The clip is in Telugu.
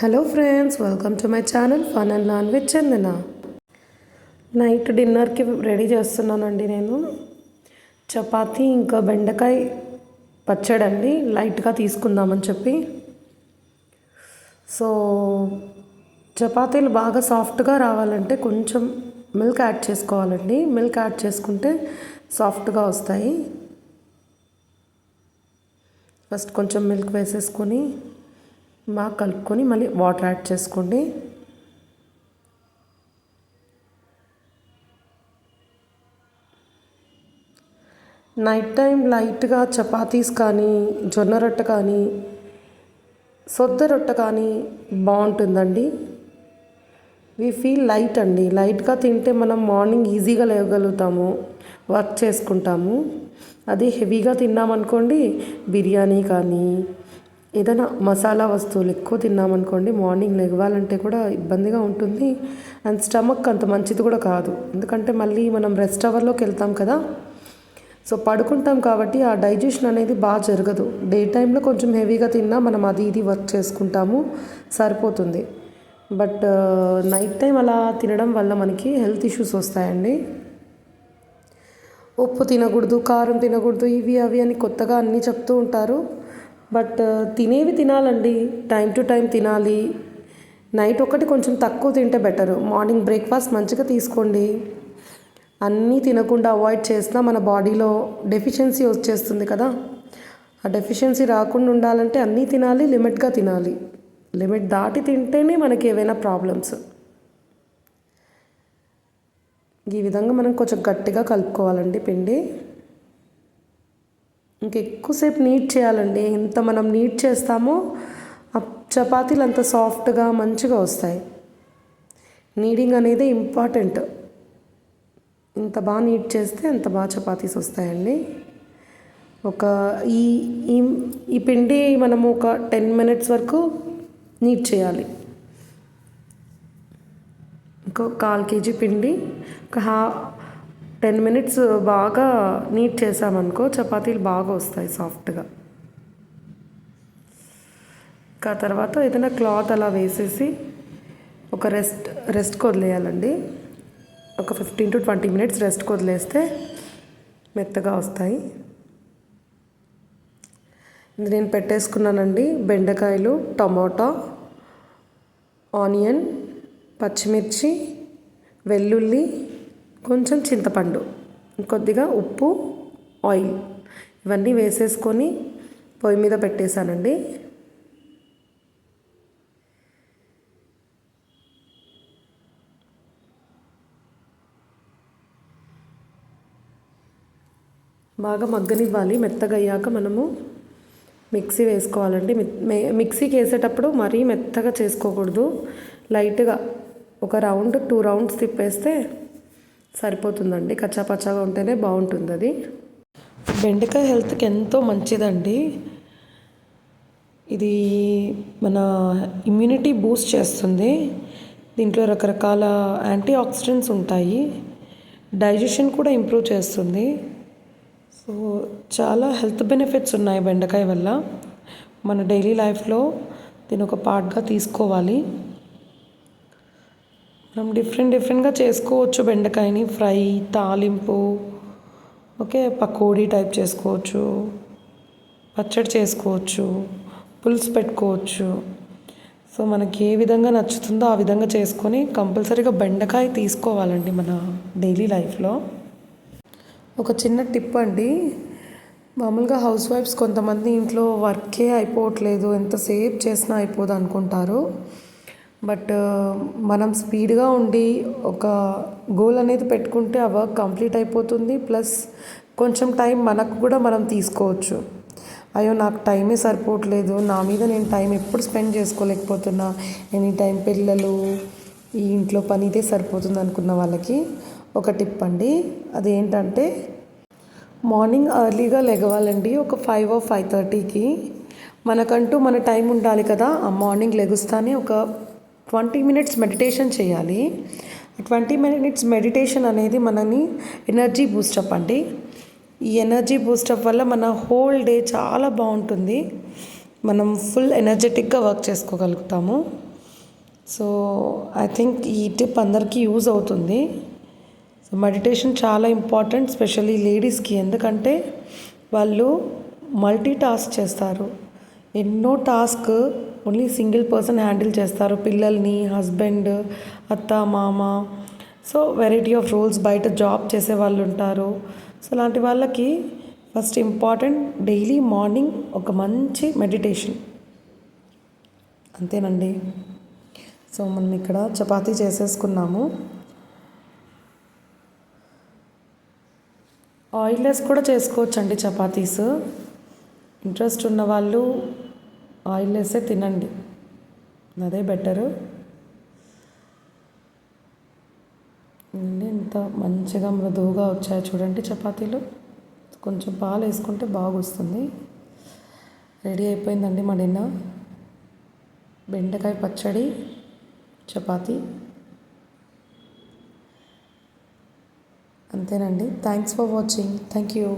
Hello friends, welcome to my channel fun and learn with Chandana. Night డిన్నర్కి రెడీ చేస్తున్నానండి. నేను చపాతీ ఇంకా బెండకాయ పచ్చడి అండి లైట్గా తీసుకుందామని చెప్పి. సో చపాతీలు బాగా సాఫ్ట్గా రావాలంటే కొంచెం మిల్క్ యాడ్ చేసుకోవాలండి. మిల్క్ యాడ్ చేసుకుంటే సాఫ్ట్గా వస్తాయి. ఫస్ట్ కొంచెం మిల్క్ వేసేసుకొని బాగా కలుపుకొని మళ్ళీ వాటర్ యాడ్ చేసుకోండి. నైట్ టైం లైట్గా చపాతీస్ కానీ జొన్న రొట్టె కానీ సొద్ద రొట్టె కానీ బాగుంటుందండి. వి ఫీల్ లైట్ అండి. లైట్గా తింటే మనం మార్నింగ్ ఈజీగా లేవగలుగుతాము, వర్క్ చేసుకుంటాము. అది హెవీగా తిన్నామనుకోండి, బిర్యానీ కానీ ఏదైనా మసాలా వస్తువులు ఎక్కువ తిన్నామనుకోండి, మార్నింగ్ లేవాలంటే కూడా ఇబ్బందిగా ఉంటుంది. అండ్ స్టమక్ అంత మంచిది కూడా కాదు. ఎందుకంటే మళ్ళీ మనం రెస్ట్ అవర్లోకి వెళ్తాం కదా, సో పడుకుంటాం కాబట్టి ఆ డైజెషన్ అనేది బాగా జరగదు. డే టైంలో కొంచెం హెవీగా తిన్నా మనం అది ఇది వర్క్ చేసుకుంటాము, సరిపోతుంది. బట్ నైట్ టైం అలా తినడం వల్ల మనకి హెల్త్ ఇష్యూస్ వస్తాయండి. ఉప్పు తినకూడదు, కారం తినకూడదు, ఇవి అవి అని కొత్తగా అన్నీ చెప్తూ ఉంటారు. బట్ తినేవి తినాలండి, టైం టు టైం తినాలి. నైట్ ఒకటి కొంచెం తక్కువ తింటే బెటరు. మార్నింగ్ బ్రేక్ఫాస్ట్ మంచిగా తీసుకోండి. అన్నీ తినకుండా అవాయిడ్ చేసినా మన బాడీలో డెఫిషియన్సీ వచ్చేస్తుంది కదా. ఆ డెఫిషియన్సీ రాకుండా ఉండాలంటే అన్నీ తినాలి, లిమిట్గా తినాలి. లిమిట్ దాటి తింటేనే మనకి ఏవైనా ప్రాబ్లమ్స్. ఈ విధంగా మనం కొంచెం గట్టిగా కలుపుకోవాలండి పిండి. ఇంకెక్కువసేపు నీట్ చేయాలండి. ఎంత మనం నీట్ చేస్తామో ఆ చపాతీలు అంత సాఫ్ట్గా మంచిగా వస్తాయి. నీడింగ్ అనేది ఇంపార్టెంట్. ఇంత బాగా నీట్ చేస్తే అంత బాగా చపాతీస్ వస్తాయండి. ఒక ఈ ఈ పిండి మనము ఒక 10 minutes వరకు నీట్ చేయాలి. ఇంకో 1/4 kg పిండి ఒక 10 minutes బాగా నీట్ చేసామనుకో చపాతీలు బాగా వస్తాయి సాఫ్ట్గా. ఇంకా తర్వాత ఏదైనా క్లాత్ అలా వేసేసి ఒక రెస్ట్కి వదిలేయాలండి. ఒక 15 to 20 minutes రెస్ట్కి వదిలేస్తే మెత్తగా వస్తాయి. నేను పెట్టేసుకున్నానండి బెండకాయలు, టమోటా, ఆనియన్, పచ్చిమిర్చి, వెల్లుల్లి, కొంచెం చింతపండు, కొద్దిగా ఉప్పు, ఆయిల్ ఇవన్నీ వేసేసుకొని పొయ్యి మీద పెట్టేశానండి. బాగా మగ్గనివ్వాలి. మెత్తగా అయ్యాక మనము మిక్సీ వేసుకోవాలండి. మిక్సీకి వేసేటప్పుడు మరీ మెత్తగా చేసుకోకూడదు. లైట్గా ఒక 2 rounds తిప్పేస్తే సరిపోతుందండి. కచ్చాపచ్చాగా ఉంటేనే బాగుంటుంది అది. బెండకాయ హెల్త్కి ఎంతో మంచిదండి. ఇది మన ఇమ్యూనిటీ బూస్ట్ చేస్తుంది. దీంట్లో రకరకాల యాంటీ ఆక్సిడెంట్స్ ఉంటాయి. డైజెషన్ కూడా ఇంప్రూవ్ చేస్తుంది. సో చాలా హెల్త్ బెనిఫిట్స్ ఉన్నాయి బెండకాయ వల్ల. మన డైలీ లైఫ్లో దీని ఒక పార్ట్గా తీసుకోవాలి. మనం డిఫరెంట్గా చేసుకోవచ్చు బెండకాయని. ఫ్రై, తాలింపు, ఓకే, పకోడీ టైప్ చేసుకోవచ్చు, పచ్చడి చేసుకోవచ్చు, పులుసు పెట్టుకోవచ్చు. సో మనకి ఏ విధంగా నచ్చుతుందో ఆ విధంగా చేసుకొని కంపల్సరీగా బెండకాయ తీసుకోవాలండి మన డైలీ లైఫ్లో. ఒక చిన్న టిప్ అండి. మామూలుగా హౌస్ వైఫ్స్ కొంతమంది ఇంట్లో వర్కే అయిపోవట్లేదు, ఎంతసేపు చేసినా అయిపోదు అనుకుంటారు. బట్ మనం స్పీడ్గా ఉండి ఒక గోల్ అనేది పెట్టుకుంటే ఆ వర్క్ కంప్లీట్ అయిపోతుంది. ప్లస్ కొంచెం టైం మనకు కూడా మనం తీసుకోవచ్చు. అయ్యో నాకు టైమే సరిపోవట్లేదు, నా మీద నేను టైం ఎప్పుడు స్పెండ్ చేసుకోలేకపోతున్నా, ఎనీ టైం పిల్లలు, ఈ ఇంట్లో పని ఇదే సరిపోతుంది అనుకున్న వాళ్ళకి ఒక టిప్ అండి. అదేంటంటే మార్నింగ్ ఎర్లీగా లెగవాలండి. ఒక 5 or 5:30కి మనకంటూ మన టైం ఉండాలి కదా. ఆ మార్నింగ్ లెగుస్తానే ఒక 20 minutes మెడిటేషన్ చేయాలి. 20 minutes మెడిటేషన్ అనేది మనని ఎనర్జీ బూస్టప్ అండి. ఈ ఎనర్జీ బూస్టప్ వల్ల మన హోల్ డే చాలా బాగుంటుంది. మనం ఫుల్ ఎనర్జెటిక్గా వర్క్ చేసుకోగలుగుతాము. సో ఐ థింక్ ఈ టిప్ అందరికీ యూజ్ అవుతుంది. సో మెడిటేషన్ చాలా ఇంపార్టెంట్, స్పెషల్లీ లేడీస్కి. ఎందుకంటే వాళ్ళు మల్టీ టాస్క్ చేస్తారు. ఎన్నో task only single person handle చేస్తారు. పిల్లల్ని, హస్బెండ్, అత్త, మామ, సో వెరైటీ ఆఫ్ రోల్స్, బయట జాబ్ చేసే వాళ్ళు ఉంటారు. సో అలాంటి వాళ్ళకి ఫస్ట్ ఇంపార్టెంట్ డైలీ మార్నింగ్ ఒక మంచి మెడిటేషన్. అంతేనండి. సో మనం ఇక్కడ చపాతీ చేసేసుకున్నాము. ఆయిల్లెస్ కూడా చేసుకోవచ్చండి చపాతీస్. ఇంట్రెస్ట్ ఉన్న వాళ్ళు ఆయిల్లెస్సే తినండి, అదే బెటరు. ఎంత మంచిగా మృదువుగా వచ్చాయి చూడండి చపాతీలు. కొంచెం పాలు వేసుకుంటే బాగా వస్తుంది. రెడీ అయిపోయిందండి మా డిన్నర్. బెండకాయ పచ్చడి, చపాతీ. అంతేనండి. Thanks for watching. Thank you.